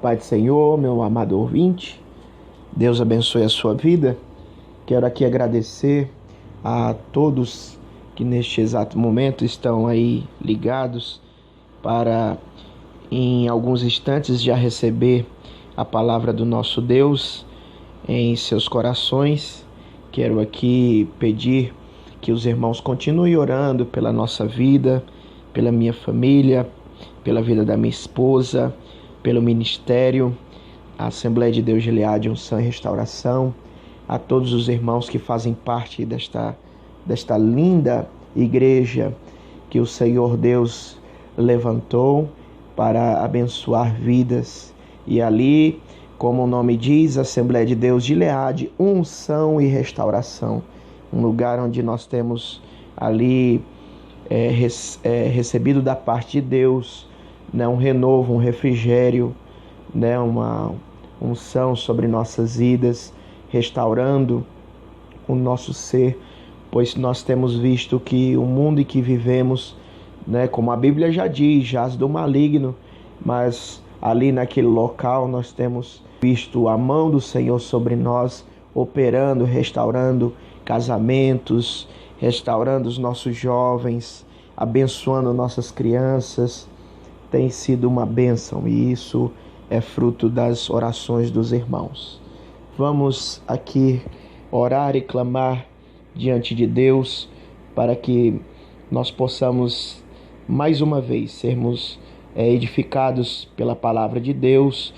paz do Senhor, meu amado ouvinte. Deus abençoe a sua vida. Quero aqui agradecer a todos que neste exato momento estão aí ligados para, em alguns instantes, já receber a palavra do nosso Deus em seus corações. Quero aqui pedir que os irmãos continuem orando pela nossa vida, pela minha família, pela vida da minha esposa, pelo ministério, a Assembleia de Deus Gileade, Unção e Restauração, a todos os irmãos que fazem parte desta linda igreja que o Senhor Deus levantou para abençoar vidas. E ali, como o nome diz, Assembleia de Deus Gileade, Unção e Restauração, um lugar onde nós temos ali recebido da parte de Deus, né, um renovo, um refrigério, né, uma unção sobre nossas vidas, restaurando o nosso ser, pois nós temos visto que o mundo em que vivemos, né, como a Bíblia já diz, jaz do maligno, mas ali naquele local nós temos visto a mão do Senhor sobre nós, operando, restaurando casamentos, restaurando os nossos jovens, abençoando nossas crianças. Tem sido uma bênção e isso é fruto das orações dos irmãos. Vamos aqui orar e clamar diante de Deus para que nós possamos mais uma vez sermos edificados pela palavra de Deus.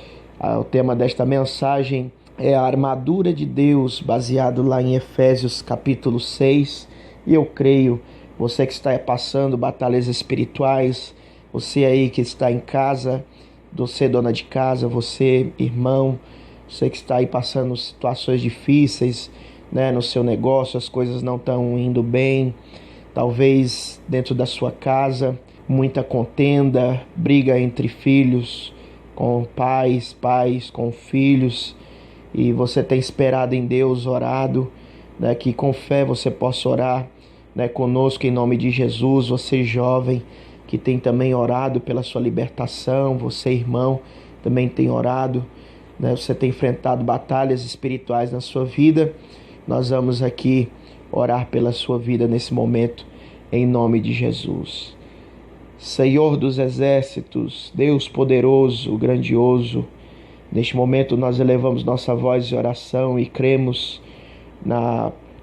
O tema desta mensagem é a armadura de Deus, baseado lá em Efésios capítulo 6. E eu creio, você que está passando batalhas espirituais, você aí que está em casa, você dona de casa, você irmão, você que está aí passando situações difíceis, né, no seu negócio, as coisas não estão indo bem, talvez dentro da sua casa, muita contenda, briga entre filhos, com pais com filhos, e você tem esperado em Deus, orado, né, que com fé você possa orar, né, conosco em nome de Jesus. Você jovem que tem também orado pela sua libertação, você irmão também tem orado, né, você tem enfrentado batalhas espirituais na sua vida. Nós vamos aqui orar pela sua vida nesse momento em nome de Jesus. Senhor dos exércitos, Deus poderoso, grandioso, neste momento nós elevamos nossa voz de oração e cremos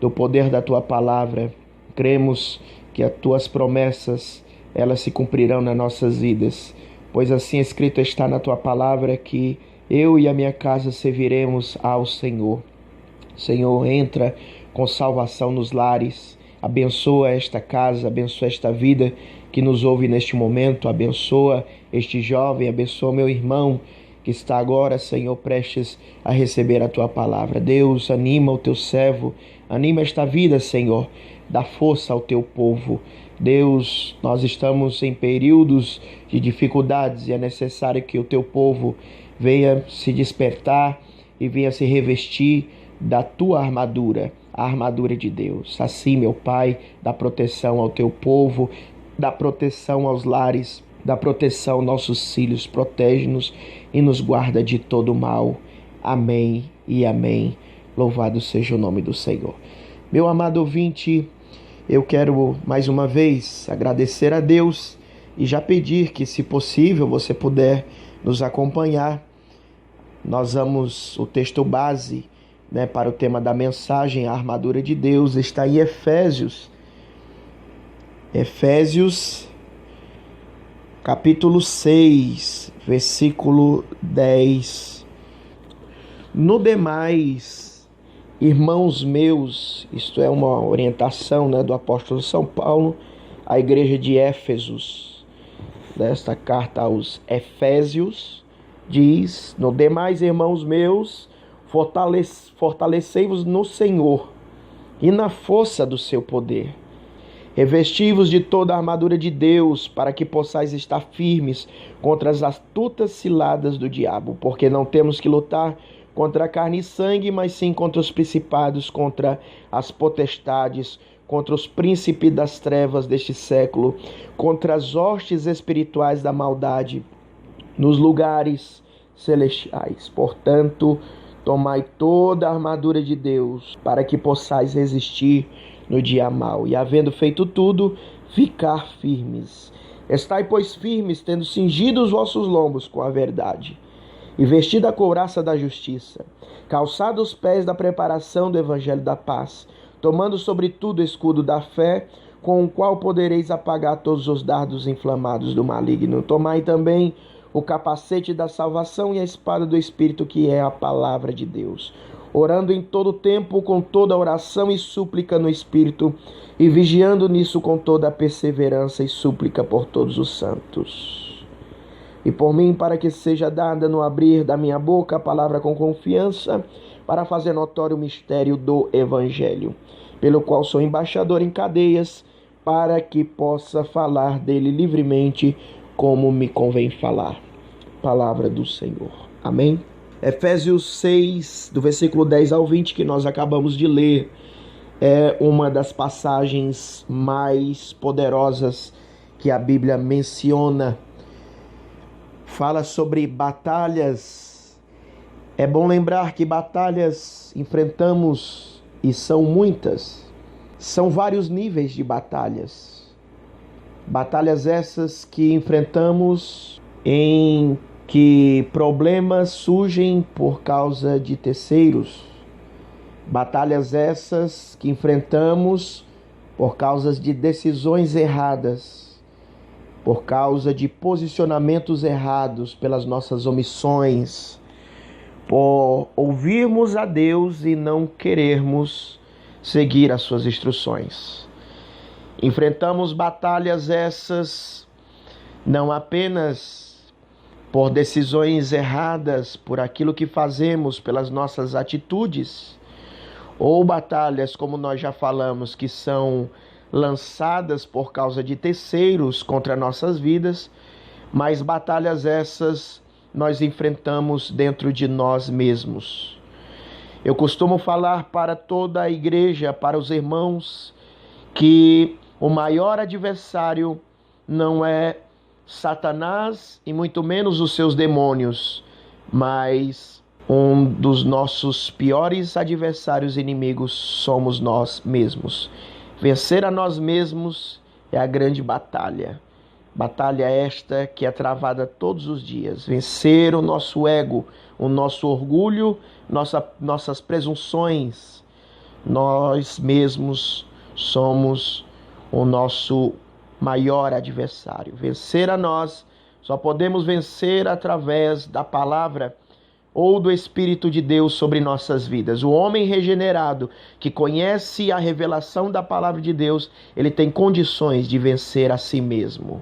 no poder da Tua palavra. Cremos que as Tuas promessas, elas se cumprirão nas nossas vidas, pois assim escrito está na Tua palavra que eu e a minha casa serviremos ao Senhor. Senhor, entra com salvação nos lares, abençoa esta casa, abençoa esta vida que nos ouve neste momento, abençoa este jovem, abençoa meu irmão que está agora, Senhor, prestes a receber a Tua palavra. Deus, anima o Teu servo, anima esta vida, Senhor, dá força ao Teu povo. Deus, nós estamos em períodos de dificuldades e é necessário que o Teu povo venha se despertar e venha se revestir da Tua armadura, a armadura de Deus. Assim, meu Pai, dá proteção ao Teu povo, dá proteção aos lares, dá proteção aos nossos filhos, protege-nos e nos guarda de todo mal. Amém e amém. Louvado seja o nome do Senhor. Meu amado ouvinte, eu quero mais uma vez agradecer a Deus e já pedir que, se possível, você puder nos acompanhar. Nós vamos, o texto base, né, para o tema da mensagem, a armadura de Deus, está em Efésios capítulo 6, versículo 10. No demais, irmãos meus, isto é uma orientação, né, do apóstolo São Paulo à igreja de Éfesos. Desta carta aos Efésios, diz: no demais, irmãos meus, fortalecei-vos no Senhor e na força do seu poder. Revesti-vos de toda a armadura de Deus, para que possais estar firmes contra as astutas ciladas do diabo, porque não temos que lutar contra a carne e sangue, mas sim contra os principados, contra as potestades, contra os príncipes das trevas deste século, contra as hostes espirituais da maldade nos lugares celestiais. Portanto, tomai toda a armadura de Deus, para que possais resistir no dia mau, e havendo feito tudo, ficar firmes. Estai, pois, firmes, tendo cingido os vossos lombos com a verdade, e vestida a couraça da justiça, calçado os pés da preparação do evangelho da paz, tomando sobretudo o escudo da fé, com o qual podereis apagar todos os dardos inflamados do maligno. Tomai também o capacete da salvação e a espada do Espírito, que é a palavra de Deus, orando em todo tempo com toda oração e súplica no Espírito, e vigiando nisso com toda a perseverança e súplica por todos os santos. E por mim, para que seja dada no abrir da minha boca a palavra com confiança, para fazer notório o mistério do Evangelho, pelo qual sou embaixador em cadeias, para que possa falar dele livremente, como me convém falar. Palavra do Senhor. Amém? Efésios 6, do versículo 10 ao 20, que nós acabamos de ler, é uma das passagens mais poderosas que a Bíblia menciona. Fala sobre batalhas. É bom lembrar que batalhas enfrentamos e são muitas. São vários níveis de batalhas. Batalhas essas que enfrentamos em que problemas surgem por causa de terceiros. Batalhas essas que enfrentamos por causa de decisões erradas, por causa de posicionamentos errados, pelas nossas omissões, por ouvirmos a Deus e não querermos seguir as suas instruções. Enfrentamos batalhas essas não apenas por decisões erradas, por aquilo que fazemos, pelas nossas atitudes, ou batalhas, como nós já falamos, que são lançadas por causa de terceiros contra nossas vidas, mas batalhas essas nós enfrentamos dentro de nós mesmos. Eu costumo falar para toda a igreja, para os irmãos, que o maior adversário não é Satanás e muito menos os seus demônios, mas um dos nossos piores adversários inimigos somos nós mesmos. Vencer a nós mesmos é a grande batalha. Batalha esta que é travada todos os dias. Vencer o nosso ego, o nosso orgulho, nossas presunções. Nós mesmos somos o nosso maior adversário. Vencer a nós, só podemos vencer através da palavra ou do Espírito de Deus sobre nossas vidas. O homem regenerado, que conhece a revelação da palavra de Deus, ele tem condições de vencer a si mesmo.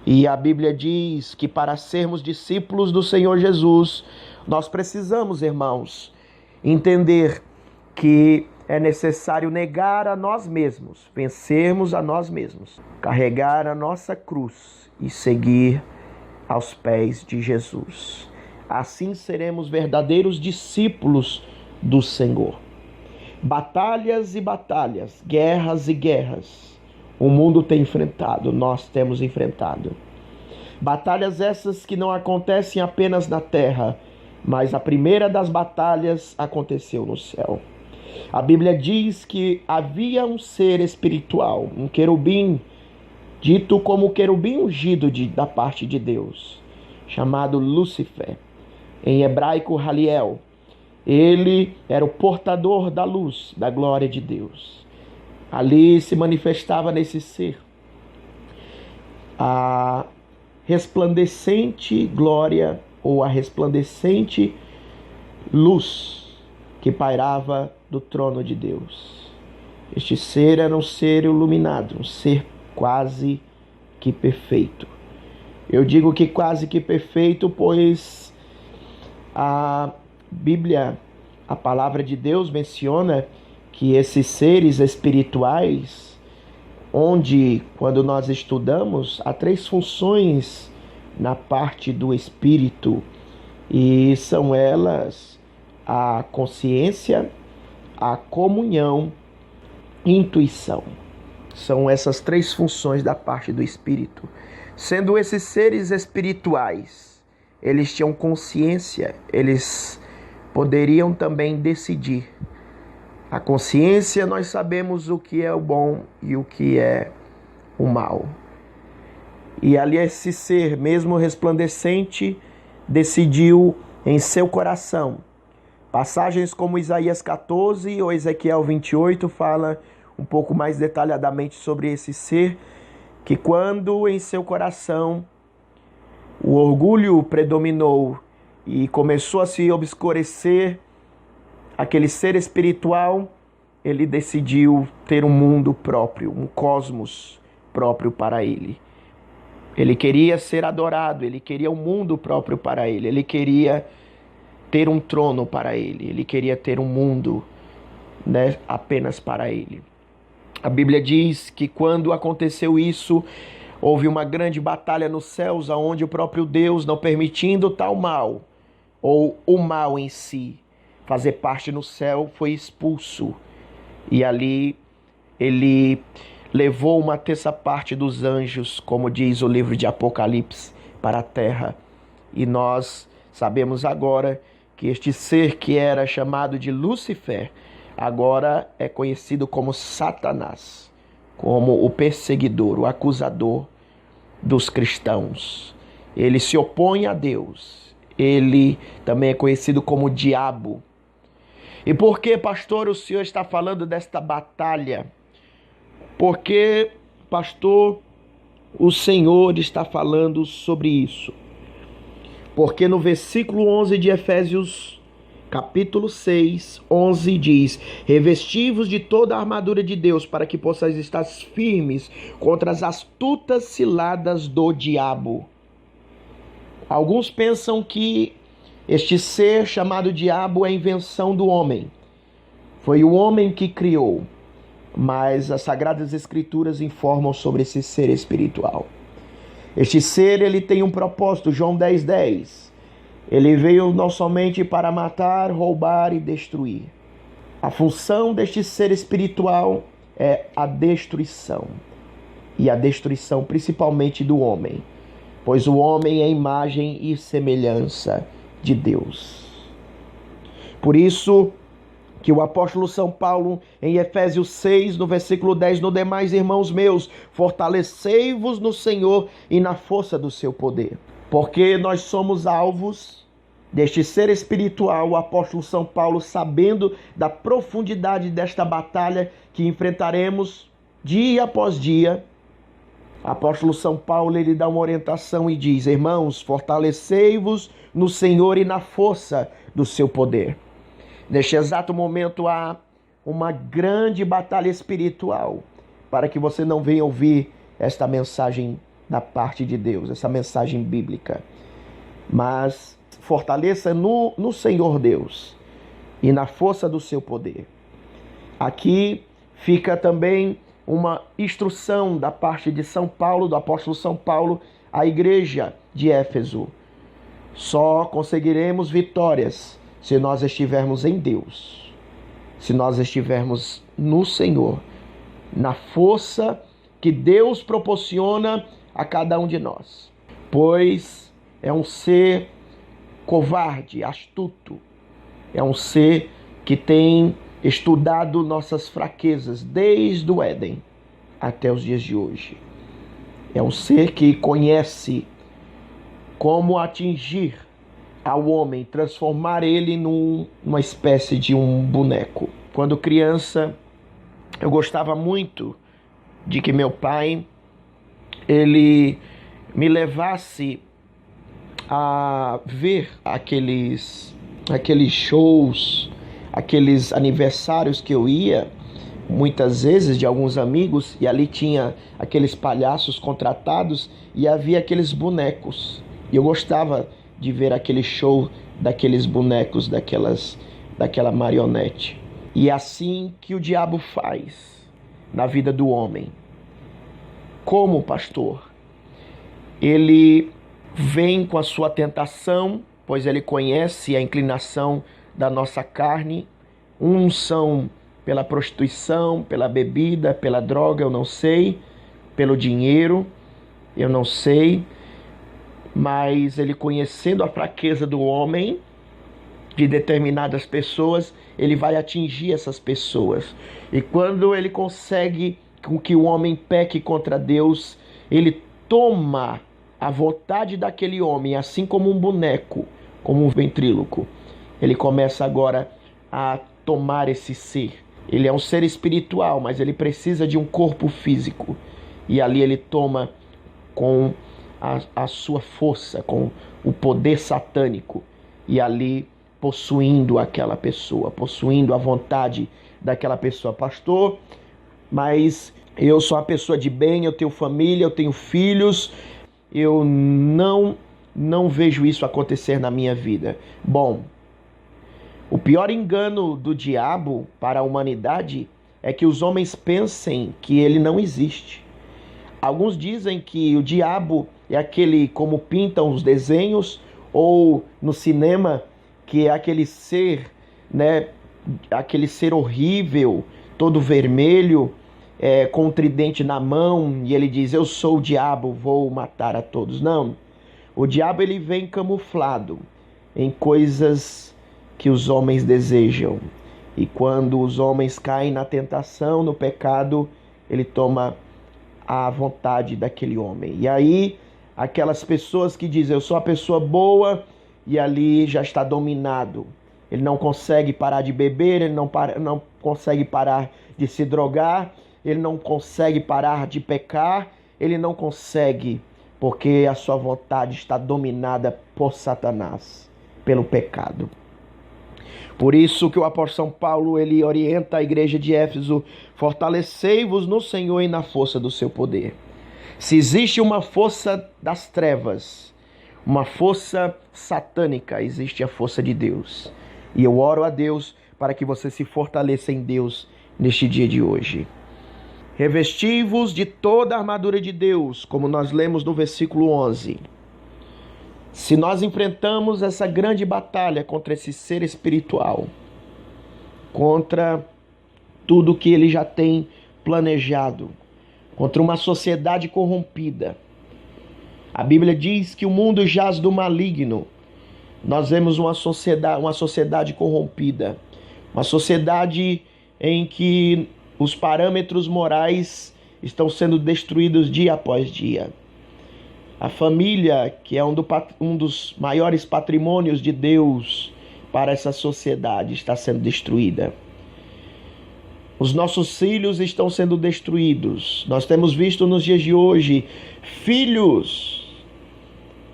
E a Bíblia diz que para sermos discípulos do Senhor Jesus, nós precisamos, irmãos, entender que é necessário negar a nós mesmos, vencermos a nós mesmos, carregar a nossa cruz e seguir aos pés de Jesus. Assim seremos verdadeiros discípulos do Senhor. Batalhas e batalhas, guerras e guerras, o mundo tem enfrentado, nós temos enfrentado. Batalhas essas que não acontecem apenas na terra, mas a primeira das batalhas aconteceu no céu. A Bíblia diz que havia um ser espiritual, um querubim, dito como querubim ungido da parte de Deus, chamado Lúcifer, em hebraico Haliel. Ele era o portador da luz, da glória de Deus. Ali se manifestava nesse ser a resplandecente glória ou a resplandecente luz que pairava do trono de Deus. Este ser era um ser iluminado, um ser quase que perfeito. Eu digo que quase que perfeito, pois a Bíblia, a palavra de Deus menciona que esses seres espirituais, onde, quando nós estudamos, há 3 funções na parte do espírito, e são elas a consciência, a comunhão e intuição. São essas 3 funções da parte do espírito. Sendo esses seres espirituais eles tinham consciência, eles poderiam também decidir. A consciência, nós sabemos o que é o bom e o que é o mal. E ali esse ser, mesmo resplandecente, decidiu em seu coração. Passagens como Isaías 14 ou Ezequiel 28 fala um pouco mais detalhadamente sobre esse ser, que quando em seu coração o orgulho predominou e começou a se obscurecer, aquele ser espiritual, ele decidiu ter um mundo próprio, um cosmos próprio para ele. Ele queria ser adorado, ele queria um mundo próprio para ele, ele queria ter um trono para ele, ele queria ter um mundo, apenas para ele. A Bíblia diz que quando aconteceu isso, houve uma grande batalha nos céus, onde o próprio Deus, não permitindo tal mal, ou o mal em si, fazer parte no céu, foi expulso. E ali ele levou uma terça parte dos anjos, como diz o livro de Apocalipse, para a terra. E nós sabemos agora que este ser que era chamado de Lúcifer, agora é conhecido como Satanás, como o perseguidor, o acusador dos cristãos. Ele se opõe a Deus. Ele também é conhecido como diabo. E por que, pastor, o senhor está falando desta batalha? Porque, pastor, o Senhor está falando sobre isso. Porque no versículo 11 de Efésios, capítulo 6, 11 diz: revesti-vos de toda a armadura de Deus, para que possais estar firmes contra as astutas ciladas do diabo. Alguns pensam que este ser chamado diabo é invenção do homem. Foi o homem que criou. Mas as Sagradas Escrituras informam sobre esse ser espiritual. Este ser, ele tem um propósito, João 10:10. Ele veio não somente para matar, roubar e destruir. A função deste ser espiritual é a destruição. E a destruição principalmente do homem. Pois o homem é imagem e semelhança de Deus. Por isso que o apóstolo São Paulo, em Efésios 6, no versículo 10, no demais, irmãos meus, fortalecei-vos no Senhor e na força do seu poder. Porque nós somos alvos deste ser espiritual, o apóstolo São Paulo, sabendo da profundidade desta batalha que enfrentaremos dia após dia. O apóstolo São Paulo, ele dá uma orientação e diz: irmãos, fortalecei-vos no Senhor e na força do seu poder. Neste exato momento há uma grande batalha espiritual para que você não venha ouvir esta mensagem da parte de Deus, essa mensagem bíblica. Mas fortaleça no Senhor Deus e na força do seu poder. Aqui fica também uma instrução da parte de São Paulo, do apóstolo São Paulo, à igreja de Éfeso. Só conseguiremos vitórias se nós estivermos em Deus, se nós estivermos no Senhor, na força que Deus proporciona a cada um de nós. Pois é um ser covarde, astuto, é um ser que tem estudado nossas fraquezas desde o Éden até os dias de hoje. É um ser que conhece como atingir ao homem, transformar ele numa espécie de um boneco. Quando criança, eu gostava muito de que meu pai, ele me levasse a ver aqueles shows, aqueles aniversários que eu ia, muitas vezes de alguns amigos, e ali tinha aqueles palhaços contratados e havia aqueles bonecos. E eu gostava de ver aquele show daqueles bonecos, daquela marionete. E é assim que o diabo faz na vida do homem. Como, pastor? Ele vem com a sua tentação, pois ele conhece a inclinação da nossa carne. Uns são pela prostituição, pela bebida, pela droga, eu não sei, pelo dinheiro, eu não sei. mas ele, conhecendo a fraqueza do homem, de determinadas pessoas, ele vai atingir essas pessoas. E quando ele consegue com que o homem peque contra Deus, ele toma a vontade daquele homem, assim como um boneco, como um ventríloco. Ele começa agora a tomar esse ser. Ele é um ser espiritual, mas ele precisa de um corpo físico. E ali ele toma com a sua força, com o poder satânico. E ali possuindo aquela pessoa, possuindo a vontade daquela pessoa. Pastor, mas eu sou uma pessoa de bem, eu tenho família, eu tenho filhos, eu não vejo isso acontecer na minha vida. Bom, o pior engano do diabo para a humanidade é que os homens pensem que ele não existe. Alguns dizem que o diabo é aquele, como pintam os desenhos ou no cinema, que é aquele ser, né, aquele ser horrível, todo vermelho, com um tridente na mão, e ele diz: eu sou o diabo, vou matar a todos. Não, o diabo ele vem camuflado em coisas que os homens desejam. E quando os homens caem na tentação, no pecado, ele toma a vontade daquele homem. E aí, aquelas pessoas que dizem: eu sou uma pessoa boa, e ali já está dominado. Ele não consegue parar de beber, ele não consegue parar de se drogar, ele não consegue parar de pecar, ele não consegue, porque a sua vontade está dominada por Satanás, pelo pecado. Por isso que o apóstolo São Paulo, ele orienta a igreja de Éfeso: fortalecei-vos no Senhor e na força do seu poder. Se existe uma força das trevas, uma força satânica, existe a força de Deus. E eu oro a Deus para que você se fortaleça em Deus neste dia de hoje. Revesti-vos de toda a armadura de Deus, como nós lemos no versículo 11. Se nós enfrentamos essa grande batalha contra esse ser espiritual, contra tudo que ele já tem planejado, contra uma sociedade corrompida, a Bíblia diz que o mundo jaz do maligno. Nós vemos uma sociedade corrompida, uma sociedade em que os parâmetros morais estão sendo destruídos dia após dia. A família, que é um dos maiores patrimônios de Deus para essa sociedade, está sendo destruída. Os nossos filhos estão sendo destruídos. Nós temos visto nos dias de hoje filhos,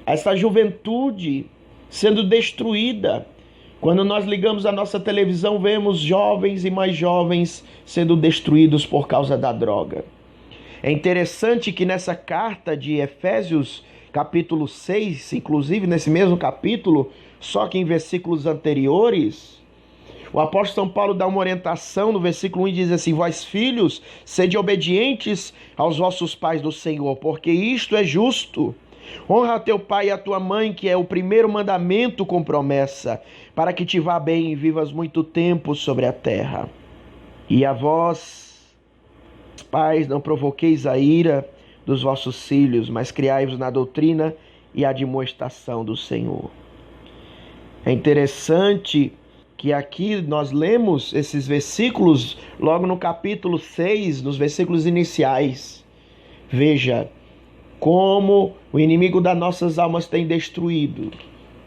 essa juventude sendo destruída. Quando nós ligamos a nossa televisão, vemos jovens e mais jovens sendo destruídos por causa da droga. É interessante que nessa carta de Efésios, capítulo 6, inclusive nesse mesmo capítulo, só que em versículos anteriores, o apóstolo São Paulo dá uma orientação no versículo 1 e diz assim: vós filhos, sede obedientes aos vossos pais do Senhor, porque isto é justo. Honra a teu pai e a tua mãe, que é o primeiro mandamento com promessa, para que te vá bem e vivas muito tempo sobre a terra. E a vós, pais, não provoqueis a ira dos vossos filhos, mas criai-vos na doutrina e admoestação do Senhor. É interessante que aqui nós lemos esses versículos logo no capítulo 6, nos versículos iniciais. Veja como o inimigo das nossas almas tem destruído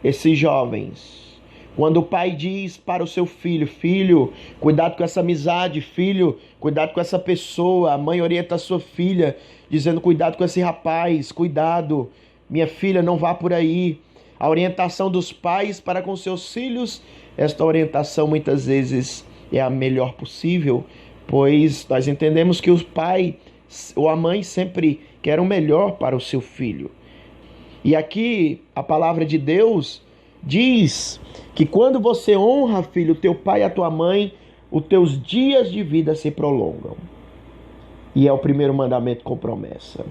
esses jovens. Quando o pai diz para o seu filho: filho, cuidado com essa amizade, filho, cuidado com essa pessoa. A mãe orienta a sua filha, dizendo: cuidado com esse rapaz, cuidado, minha filha, não vá por aí. A orientação dos pais para com seus filhos, esta orientação muitas vezes é a melhor possível, pois nós entendemos que o pai ou a mãe sempre quer o melhor para o seu filho. E aqui a palavra de Deus diz que quando você honra, filho, teu pai e a tua mãe, os teus dias de vida se prolongam. E é o primeiro mandamento com promessa.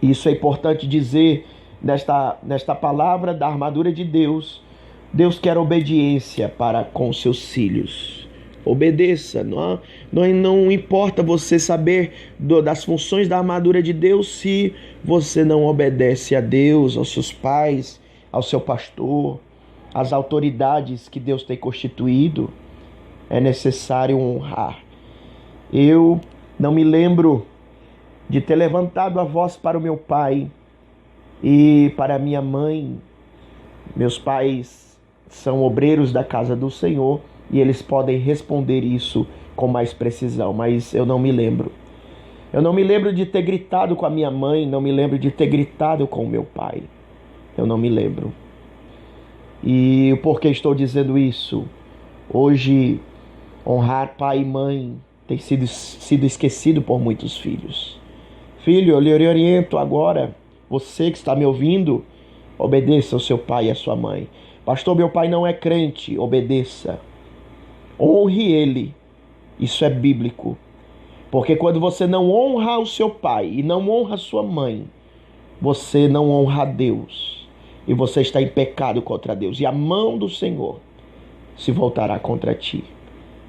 Isso é importante dizer nesta palavra da armadura de Deus. Deus quer obediência para com seus filhos. Obedeça. Não importa você saber das funções da armadura de Deus se você não obedece a Deus, aos seus pais, ao seu pastor, às autoridades que Deus tem constituído. É necessário honrar. Eu não me lembro de ter levantado a voz para o meu pai e para a minha mãe. Meus pais são obreiros da casa do Senhor e eles podem responder isso com mais precisão, mas eu não me lembro. Eu não me lembro de ter gritado com a minha mãe, não me lembro de ter gritado com o meu pai. Eu não me lembro. E por que estou dizendo isso? Hoje, honrar pai e mãe tem sido esquecido por muitos filhos. Filho, eu lhe oriento agora, você que está me ouvindo, obedeça ao seu pai e à sua mãe. Pastor, meu pai não é crente, obedeça. Honre ele. Isso é bíblico. Porque quando você não honra o seu pai e não honra a sua mãe, você não honra a Deus. E você está em pecado contra Deus. E a mão do Senhor se voltará contra ti.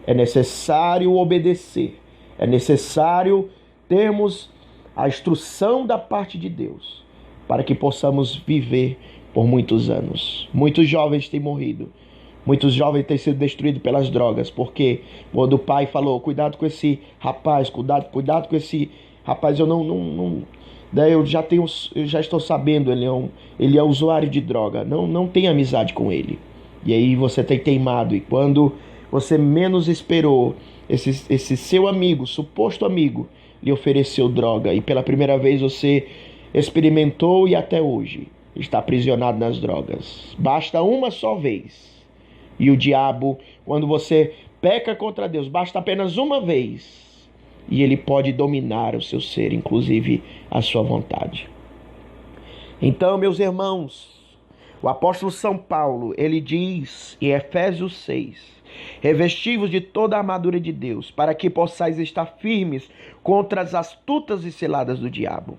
É necessário obedecer. É necessário termos a instrução da parte de Deus para que possamos viver por muitos anos. Muitos jovens têm morrido. Muitos jovens têm sido destruídos pelas drogas, porque quando o pai falou, cuidado com esse rapaz, cuidado com esse rapaz, daí eu já estou sabendo, ele é usuário de droga, não tem amizade com ele. E aí você tem teimado, e quando você menos esperou, esse seu amigo, suposto amigo, lhe ofereceu droga, e pela primeira vez você experimentou e até hoje está aprisionado nas drogas. Basta uma só vez. E o diabo, quando você peca contra Deus, basta apenas uma vez. E ele pode dominar o seu ser, inclusive a sua vontade. Então, meus irmãos, o apóstolo São Paulo, ele diz em Efésios 6, revesti-vos de toda a armadura de Deus, para que possais estar firmes contra as astutas e ciladas do diabo.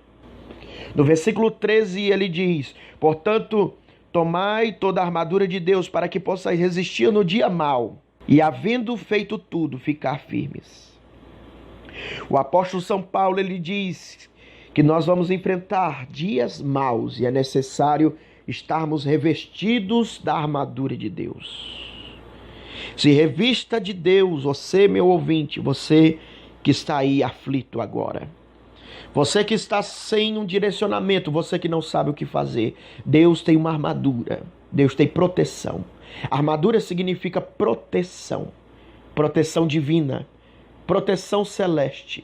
No versículo 13 ele diz, portanto, tomai toda a armadura de Deus para que possais resistir no dia mau e, havendo feito tudo, ficar firmes. O apóstolo São Paulo, ele diz que nós vamos enfrentar dias maus e é necessário estarmos revestidos da armadura de Deus. Se revista de Deus, você, meu ouvinte, você que está aí aflito agora. Você que está sem um direcionamento, você que não sabe o que fazer. Deus tem uma armadura, Deus tem proteção. Armadura significa proteção, proteção divina, proteção celeste.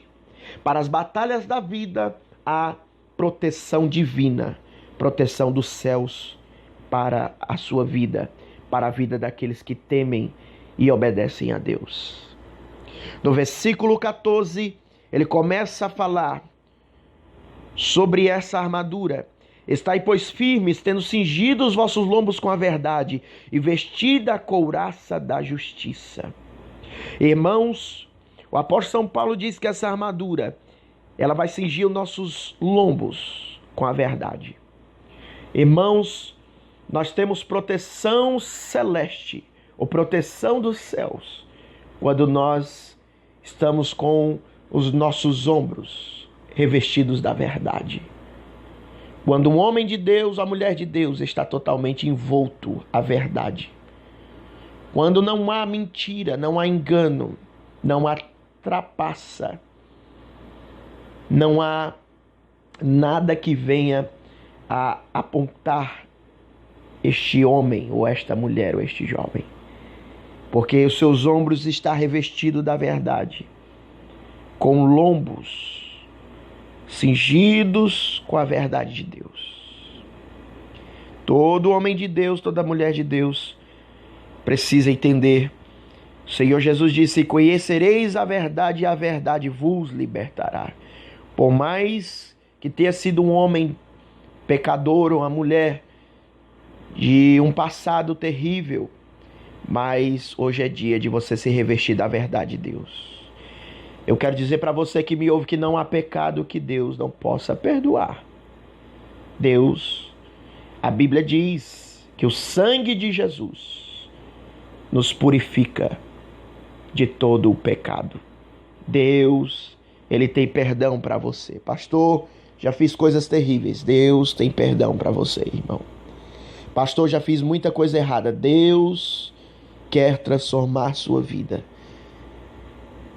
Para as batalhas da vida, há proteção divina, proteção dos céus para a sua vida, para a vida daqueles que temem e obedecem a Deus. No versículo 14, ele começa a falar sobre essa armadura. Estai, pois, firmes, tendo cingido os vossos lombos com a verdade e vestida a couraça da justiça. Irmãos, o apóstolo São Paulo diz que essa armadura, ela vai cingir os nossos lombos com a verdade. Irmãos, nós temos proteção celeste, ou proteção dos céus, quando nós estamos com os nossos ombros revestidos da verdade. Quando um homem de Deus, a mulher de Deus está totalmente envolto à verdade. Quando não há mentira, não há engano, não há trapaça, não há nada que venha a apontar este homem, ou esta mulher, ou este jovem. Porque os seus ombros estão revestidos da verdade, com lombos cingidos com a verdade de Deus. Todo homem de Deus, toda mulher de Deus precisa entender. O Senhor Jesus disse, conhecereis a verdade e a verdade vos libertará. Por mais que tenha sido um homem pecador ou uma mulher de um passado terrível, mas hoje é dia de você se revestir da verdade de Deus. Eu quero dizer para você que me ouve que não há pecado que Deus não possa perdoar. Deus, a Bíblia diz que o sangue de Jesus nos purifica de todo o pecado. Deus, Ele tem perdão para você. Pastor, já fiz coisas terríveis. Deus tem perdão para você, irmão. Pastor, já fiz muita coisa errada. Deus quer transformar sua vida.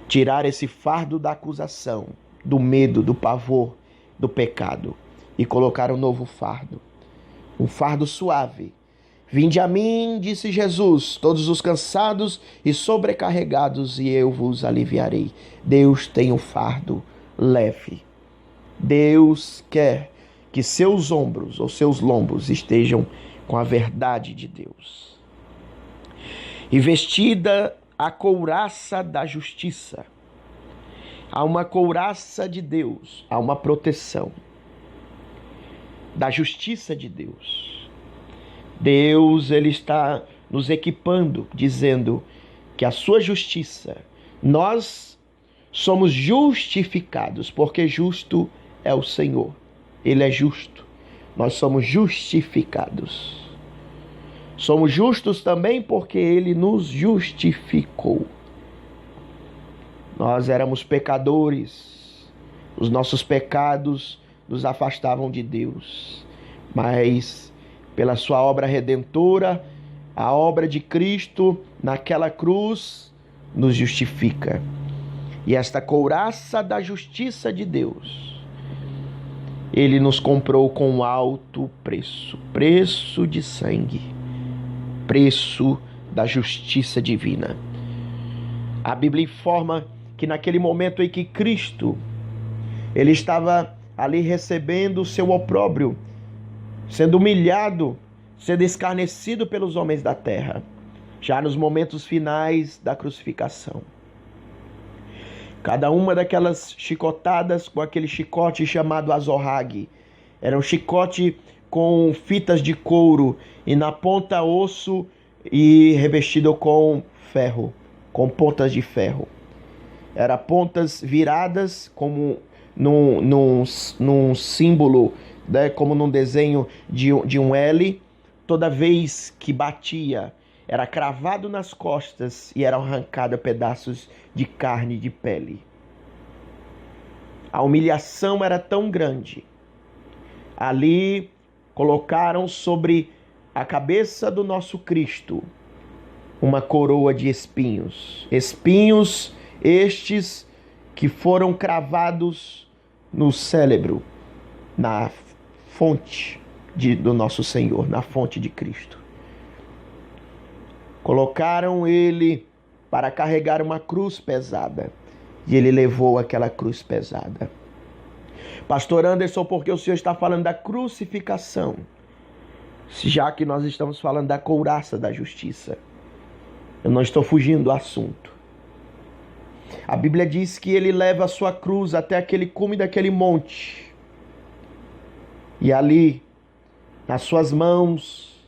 Tirar esse fardo da acusação, do medo, do pavor, do pecado e colocar um novo fardo. Um fardo suave. Vinde a mim, disse Jesus, todos os cansados e sobrecarregados, e eu vos aliviarei. Deus tem um fardo leve. Deus quer que seus ombros ou seus lombos estejam com a verdade de Deus. E vestida a couraça da justiça. Há uma couraça de Deus, há uma proteção da justiça de Deus. Deus, Ele está nos equipando, dizendo que a sua justiça, nós somos justificados, porque justo é o Senhor. Ele é justo. Nós somos justificados. Somos justos também porque Ele nos justificou. Nós éramos pecadores. Os nossos pecados nos afastavam de Deus. Mas pela sua obra redentora, a obra de Cristo naquela cruz nos justifica. E esta couraça da justiça de Deus, Ele nos comprou com alto preço, preço de sangue, preço da justiça divina. A Bíblia informa que naquele momento em que Cristo, Ele estava ali recebendo o seu opróbrio, sendo humilhado, sendo escarnecido pelos homens da terra, já nos momentos finais da crucificação. Cada uma daquelas chicotadas com aquele chicote chamado azorrague, era um chicote com fitas de couro e na ponta osso e revestido com ferro, com pontas de ferro. Era pontas viradas como num símbolo, né, como num desenho de um L. Toda vez que batia, era cravado nas costas e eram arrancados pedaços de carne e de pele. A humilhação era tão grande. Ali colocaram sobre a cabeça do nosso Cristo uma coroa de espinhos. Espinhos estes que foram cravados no cérebro, na fonte do nosso Senhor, na fonte de Cristo. Colocaram ele para carregar uma cruz pesada. E ele levou aquela cruz pesada. Pastor Anderson, por que o senhor está falando da crucificação? Já que nós estamos falando da couraça da justiça. Eu não estou fugindo do assunto. A Bíblia diz que ele leva a sua cruz até aquele cume daquele monte. E ali, nas suas mãos,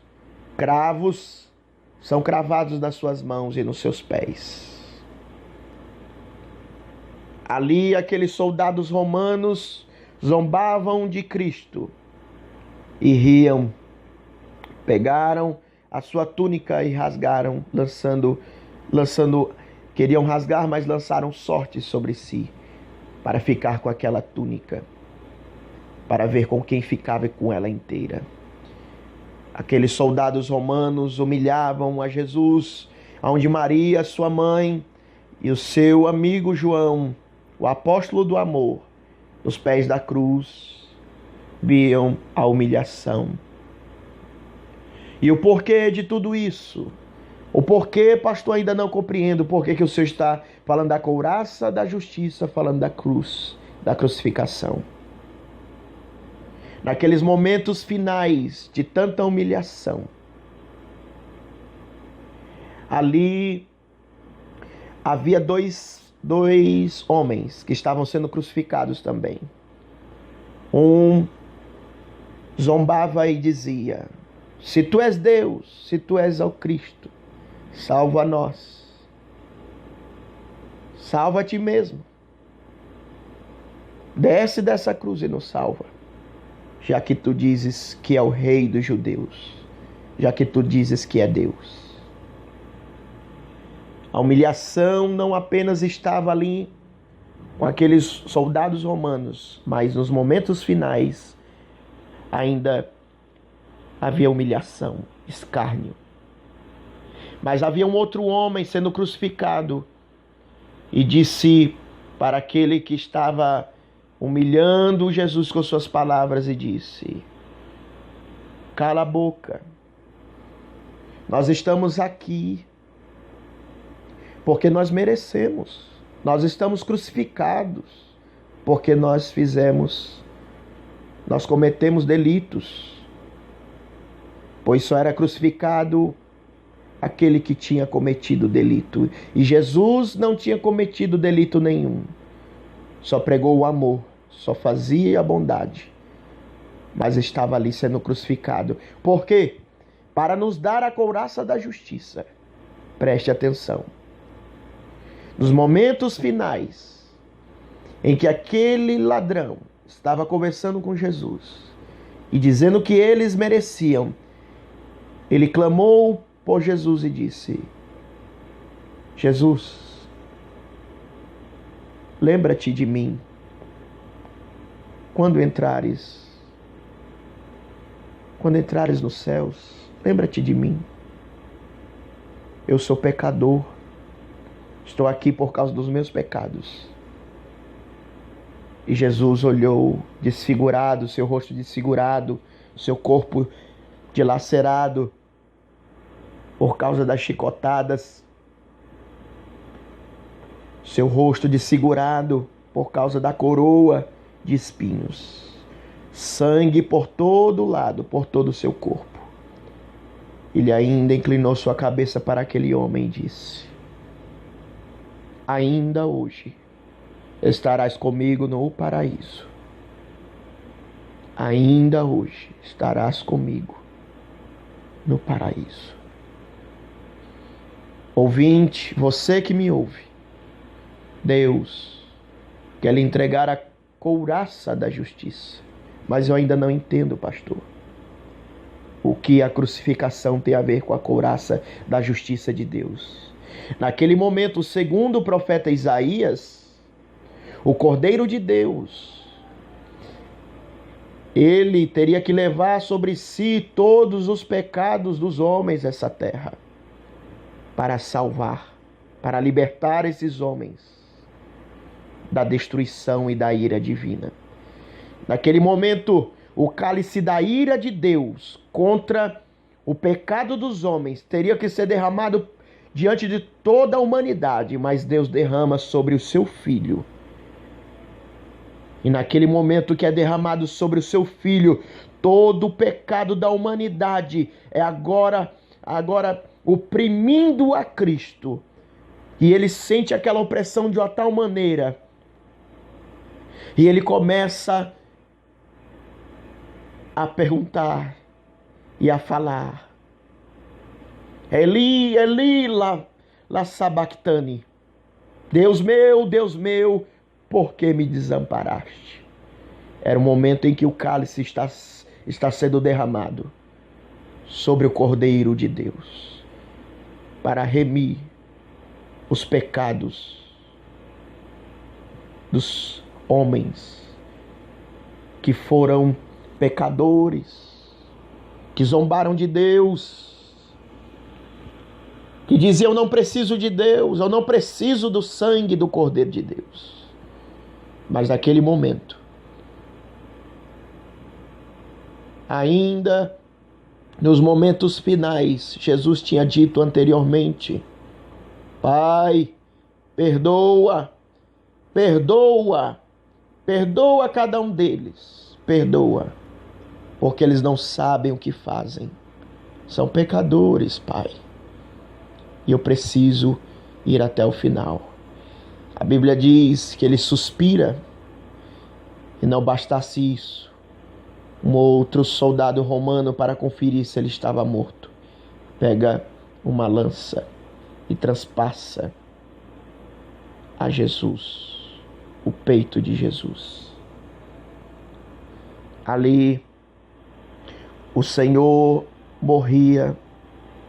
cravos são cravados nas suas mãos e nos seus pés. Ali, aqueles soldados romanos zombavam de Cristo e riam. Pegaram a sua túnica e rasgaram, queriam rasgar, mas lançaram sorte sobre si para ficar com aquela túnica, para ver com quem ficava com ela inteira. Aqueles soldados romanos humilhavam a Jesus, onde Maria, sua mãe, e o seu amigo João, o apóstolo do amor, nos pés da cruz, viam a humilhação. E o porquê de tudo isso? O porquê, pastor, ainda não compreendo. Por que o senhor está falando da couraça da justiça, falando da cruz, da crucificação? Naqueles momentos finais de tanta humilhação, ali havia dois homens que estavam sendo crucificados também. Um zombava e dizia: se tu és Deus, se tu és o Cristo, salva nós. Salva a ti mesmo. Desce dessa cruz e nos salva. Já que tu dizes que é o rei dos judeus. Já que tu dizes que é Deus. A humilhação não apenas estava ali com aqueles soldados romanos, mas nos momentos finais ainda havia humilhação, escárnio. Mas havia um outro homem sendo crucificado e disse para aquele que estava humilhando Jesus com suas palavras e disse: cala a boca, nós estamos aqui porque nós merecemos, nós estamos crucificados porque nós cometemos delitos, pois só era crucificado aquele que tinha cometido delito. E Jesus não tinha cometido delito nenhum. Só pregou o amor, só fazia a bondade. Mas estava ali sendo crucificado. Por quê? Para nos dar a couraça da justiça. Preste atenção. Nos momentos finais, em que aquele ladrão estava conversando com Jesus e dizendo que eles mereciam, ele clamou por Jesus e disse: Jesus, lembra-te de mim quando entrares nos céus. Lembra-te de mim. Eu sou pecador. Estou aqui por causa dos meus pecados. E Jesus olhou desfigurado, seu rosto desfigurado, seu corpo dilacerado por causa das chicotadas, seu rosto desfigurado por causa da coroa de espinhos, sangue por todo lado, por todo o seu corpo. Ele ainda inclinou sua cabeça para aquele homem e disse: ainda hoje estarás comigo no paraíso. Ainda hoje estarás comigo no paraíso. Ouvinte, você que me ouve, Deus quer lhe entregar a couraça da justiça. Mas eu ainda não entendo, pastor, o que a crucificação tem a ver com a couraça da justiça de Deus. Naquele momento, segundo o profeta Isaías, o Cordeiro de Deus, ele teria que levar sobre si todos os pecados dos homens dessa terra, para salvar, para libertar esses homens da destruição e da ira divina. Naquele momento, o cálice da ira de Deus contra o pecado dos homens teria que ser derramado diante de toda a humanidade, mas Deus derrama sobre o seu Filho. E naquele momento que é derramado sobre o seu Filho, todo o pecado da humanidade é agora oprimindo a Cristo. E ele sente aquela opressão de uma tal maneira. E ele começa a perguntar e a falar: Eli, Eli, la sabachthani. Deus meu, por que me desamparaste? Era o momento em que o cálice está sendo derramado sobre o Cordeiro de Deus, para remir os pecados dos homens que foram pecadores, que zombaram de Deus, que diziam: eu não preciso de Deus, eu não preciso do sangue do Cordeiro de Deus. Mas naquele momento, ainda nos momentos finais, Jesus tinha dito anteriormente: Pai, perdoa cada um deles, perdoa, porque eles não sabem o que fazem. São pecadores, Pai. E eu preciso ir até o final. A Bíblia diz que ele suspira, e não bastasse isso, um outro soldado romano, para conferir se ele estava morto, pega uma lança e transpassa a Jesus, o peito de Jesus. Ali, o Senhor morria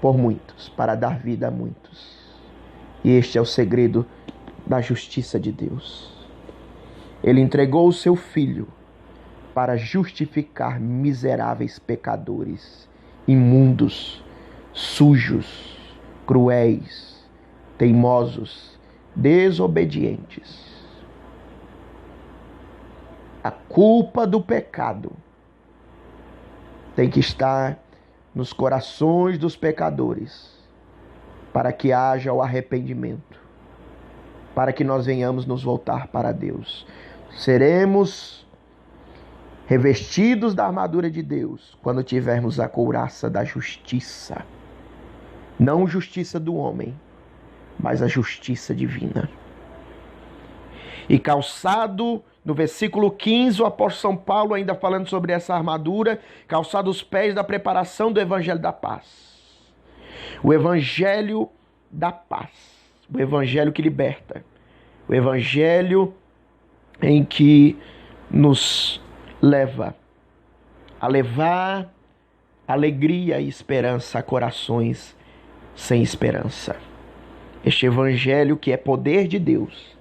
por muitos, para dar vida a muitos. E este é o segredo da justiça de Deus. Ele entregou o seu Filho para justificar miseráveis pecadores, imundos, sujos, cruéis, teimosos, desobedientes. A culpa do pecado tem que estar nos corações dos pecadores, para que haja o arrependimento, para que nós venhamos nos voltar para Deus. Seremos revestidos da armadura de Deus quando tivermos a couraça da justiça. Não justiça do homem, mas a justiça divina. E calçado, no versículo 15, o apóstolo São Paulo, ainda falando sobre essa armadura, calçado os pés da preparação do evangelho da paz. O evangelho da paz. O evangelho que liberta. O evangelho em que nos leva a levar alegria e esperança a corações sem esperança. Este evangelho que é poder de Deus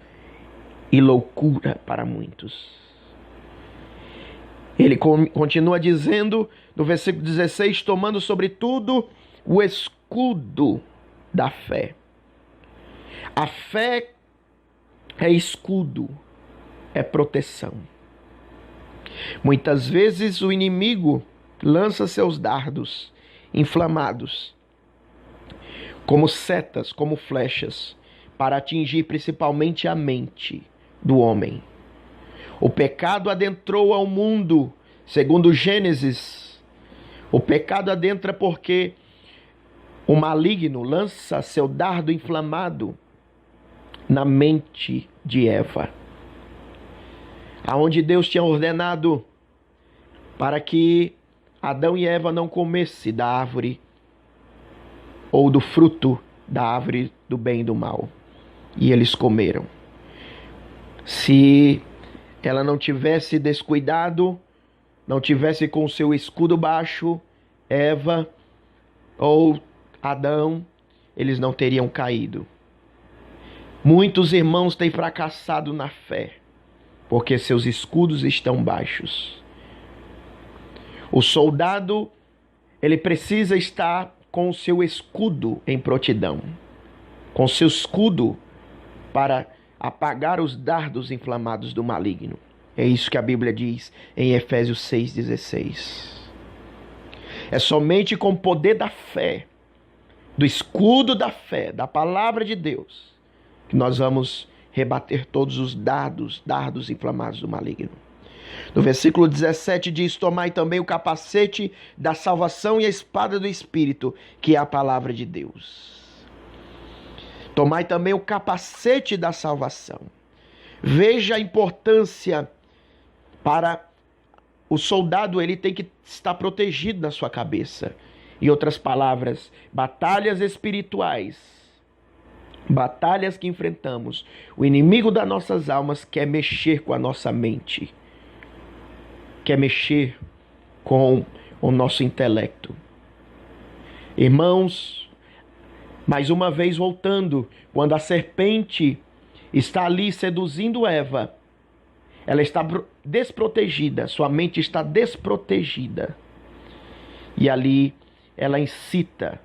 e loucura para muitos. Ele continua dizendo no versículo 16, tomando sobretudo o escudo da fé. A fé é escudo, é proteção. Muitas vezes o inimigo lança seus dardos inflamados, como setas, como flechas, para atingir principalmente a mente do homem. O pecado adentrou ao mundo, segundo Gênesis. O pecado adentra porque o maligno lança seu dardo inflamado na mente de Eva, aonde Deus tinha ordenado para que Adão e Eva não comessem da árvore ou do fruto da árvore do bem e do mal. E eles comeram. Se ela não tivesse descuidado, não tivesse com o seu escudo baixo, Eva ou Adão, eles não teriam caído. Muitos irmãos têm fracassado na fé, porque seus escudos estão baixos. O soldado, ele precisa estar com o seu escudo em prontidão, com seu escudo para apagar os dardos inflamados do maligno. É isso que a Bíblia diz em Efésios 6,16. É somente com o poder da fé, do escudo da fé, da palavra de Deus, que nós vamos rebater todos os dardos inflamados do maligno. No versículo 17 diz, tomai também o capacete da salvação e a espada do Espírito, que é a palavra de Deus. Tomai também o capacete da salvação. Veja a importância para o soldado, ele tem que estar protegido na sua cabeça. Em outras palavras, batalhas espirituais, batalhas que enfrentamos. O inimigo das nossas almas quer mexer com a nossa mente, quer mexer com o nosso intelecto. Irmãos, mais uma vez voltando, quando a serpente está ali seduzindo Eva, ela está desprotegida, sua mente está desprotegida. E ali ela incita,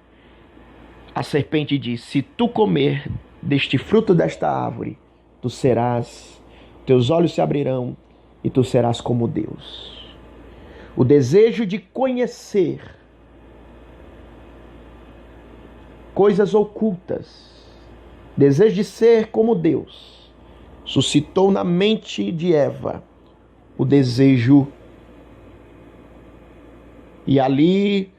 a serpente diz, se tu comer deste fruto desta árvore, teus olhos se abrirão e tu serás como Deus. O desejo de conhecer coisas ocultas, desejo de ser como Deus, suscitou na mente de Eva o desejo. E ali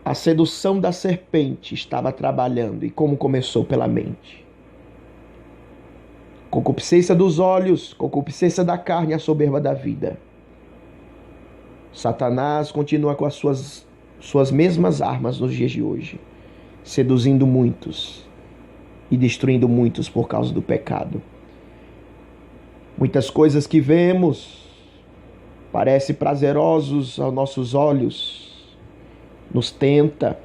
a sedução da serpente estava trabalhando. E como começou? Pela mente. Concupiscência dos olhos, concupiscência da carne e a soberba da vida. Satanás continua com as suas mesmas armas nos dias de hoje, seduzindo muitos e destruindo muitos por causa do pecado. Muitas coisas que vemos parecem prazerosos aos nossos olhos, nos tenta,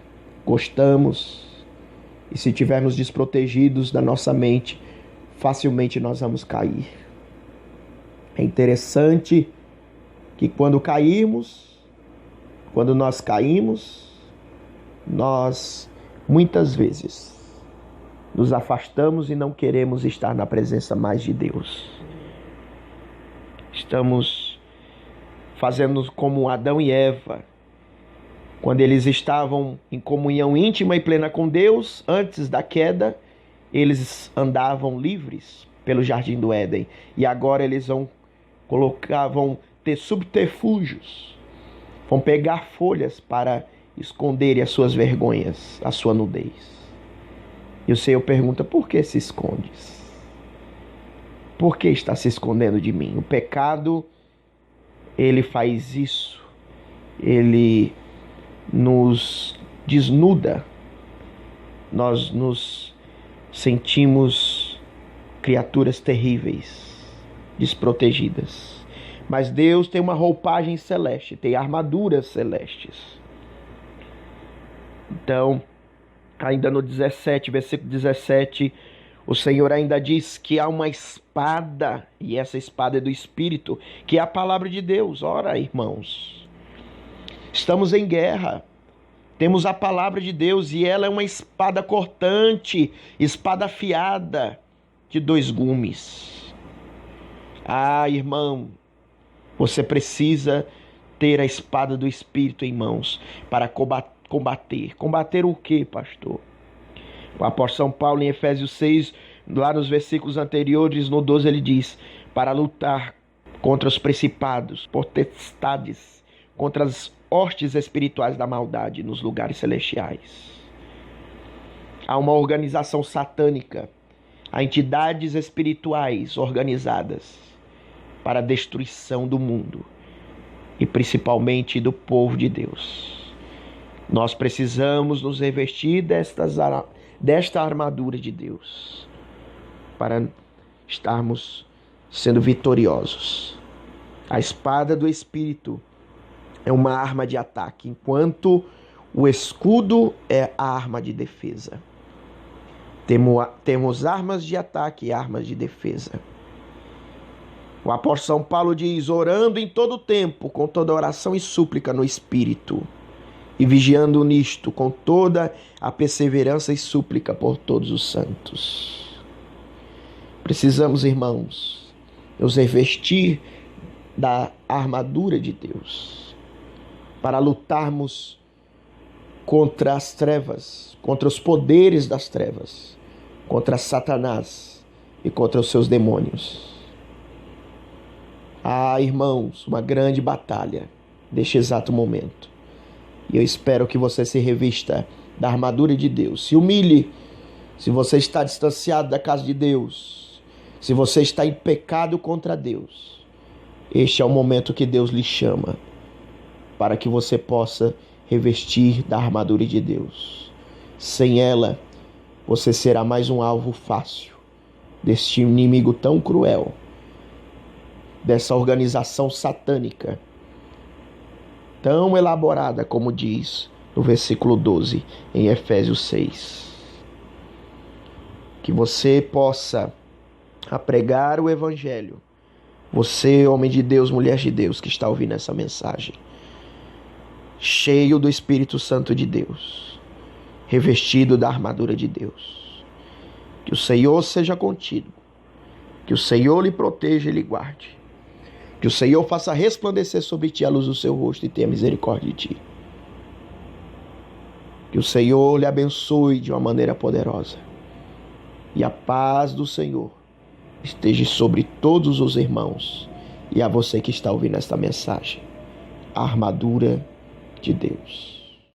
gostamos, E se estivermos desprotegidos da nossa mente, facilmente nós vamos cair. É interessante que quando nós caímos, nós muitas vezes nos afastamos e não queremos estar na presença mais de Deus. Estamos fazendo como Adão e Eva, quando eles estavam em comunhão íntima e plena com Deus, antes da queda, eles andavam livres pelo jardim do Éden. E agora eles vão ter subterfúgios, vão pegar folhas para esconderem as suas vergonhas, a sua nudez. E o Senhor pergunta: por que se escondes? Por que está se escondendo de mim? O pecado, ele faz isso. Ele nos desnuda. Nós nos sentimos criaturas terríveis, desprotegidas. Mas Deus tem uma roupagem celeste, tem armaduras celestes. Então, ainda no 17, versículo 17, o Senhor ainda diz que há uma espada, e essa espada é do Espírito, que é a palavra de Deus. Ora, irmãos, estamos em guerra, temos a palavra de Deus e ela é uma espada cortante, espada afiada de 2 gumes. Ah, irmão, você precisa ter a espada do Espírito em mãos para combater. Combater o quê, pastor? O apóstolo São Paulo, em Efésios 6, lá nos versículos anteriores, no 12, ele diz: para lutar contra os principados, potestades, contra as hostes espirituais da maldade nos lugares celestiais. Há uma organização satânica, há entidades espirituais organizadas para a destruição do mundo e principalmente do povo de Deus. Nós precisamos nos revestir desta armadura de Deus para estarmos sendo vitoriosos. A espada do Espírito é uma arma de ataque, enquanto o escudo é a arma de defesa. Temos armas de ataque e armas de defesa. O apóstolo São Paulo diz: orando em todo tempo, com toda oração e súplica no Espírito, e vigiando nisto, com toda a perseverança e súplica por todos os santos. Precisamos, irmãos, nos revestir da armadura de Deus, para lutarmos contra as trevas, contra os poderes das trevas, contra Satanás e contra os seus demônios. Ah, irmãos, uma grande batalha neste exato momento. E eu espero que você se revista da armadura de Deus. Se humilhe se você está distanciado da casa de Deus, se você está em pecado contra Deus. Este é o momento que Deus lhe chama para que você possa revestir da armadura de Deus. Sem ela, você será mais um alvo fácil deste inimigo tão cruel, dessa organização satânica, tão elaborada, como diz no versículo 12, em Efésios 6. Que você possa pregar o Evangelho. Você, homem de Deus, mulher de Deus, que está ouvindo essa mensagem, cheio do Espírito Santo de Deus, revestido da armadura de Deus. Que o Senhor seja contigo, que o Senhor lhe proteja e lhe guarde, que o Senhor faça resplandecer sobre ti a luz do seu rosto e tenha misericórdia de ti. Que o Senhor lhe abençoe de uma maneira poderosa. E a paz do Senhor esteja sobre todos os irmãos e a você que está ouvindo esta mensagem. A armadura de Deus.